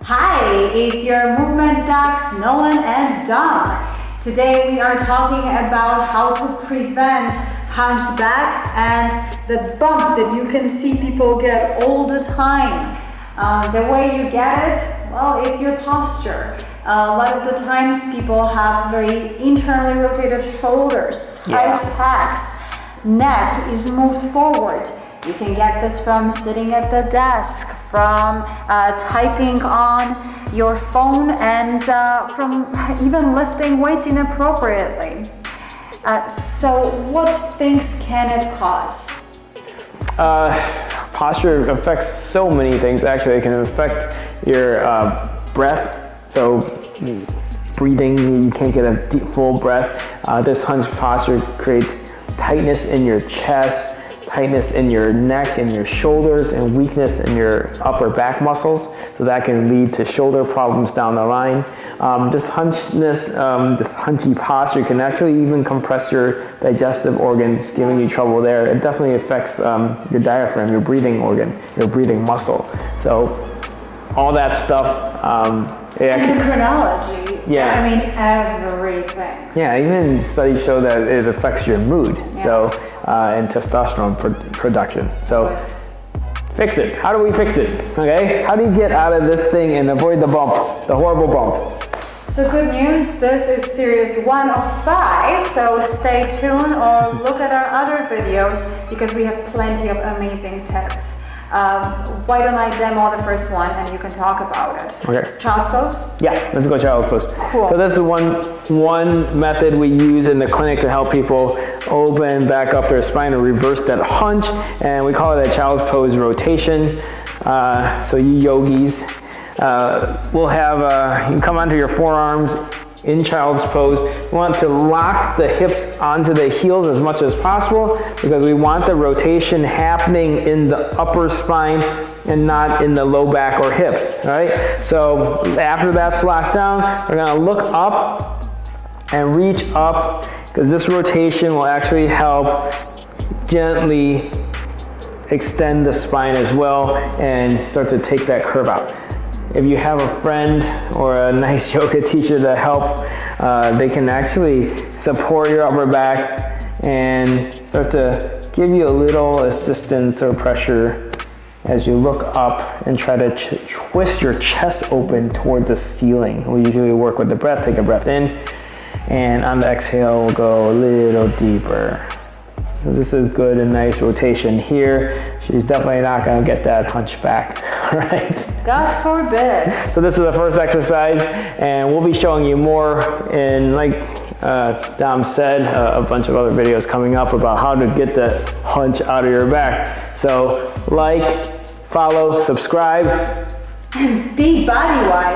Hi, it's your movement docs Nolan and Dom. Today we are talking about how to prevent hunchback and the bump that you can see people get all the time. The way you get it, well, it's your posture. A lot of the times people have very internally rotated shoulders, tight pecs, neck is moved forward. You can get this from sitting at the desk, from typing on your phone, and from even lifting weights inappropriately. So what things can it cause? Posture affects so many things. Actually, it can affect your breath. So breathing, you can't get a deep, full breath. This hunch posture creates tightness in your chest, tightness in your neck and your shoulders, and weakness in your upper back muscles. So that can lead to shoulder problems down the line. This hunchy posture can actually even compress your digestive organs, giving you trouble there. It definitely affects your diaphragm, your breathing organ, your breathing muscle. So all that stuff. And the chronology. Yeah. I mean, everything. Yeah, even studies show that it affects your mood. Yeah. So, and testosterone production. So, fix it. How do we fix it? Okay? How do you get out of this thing and avoid the bump, the horrible bump? So good news, this is series 1 of 5, so stay tuned or look at our other videos because we have plenty of amazing tips. Why don't I demo the first one and you can talk about it? Okay. Child's pose? Yeah, let's go child's pose. Cool. So this is one method we use in the clinic to help people open back up their spine or reverse that hunch, and we call it a child's pose rotation. So you yogis will have, you come onto your forearms in child's pose. We want to lock the hips onto the heels as much as possible because we want the rotation happening in the upper spine and not in the low back or hips, right? So after that's locked down, we're gonna look up and reach up because this rotation will actually help gently extend the spine as well and start to take that curve out. If you have a friend or a nice yoga teacher to help, they can actually support your upper back and start to give you a little assistance or pressure as you look up and try to twist your chest open toward the ceiling. We usually work with the breath. Take a breath in, and on the exhale, we'll go a little deeper. This is good and nice rotation here. She's definitely not gonna get that hunchback, right? God forbid. So this is the first exercise, and we'll be showing you more in, like Dom said, a bunch of other videos coming up about how to get the hunch out of your back. So like, follow, subscribe. And be body-wise.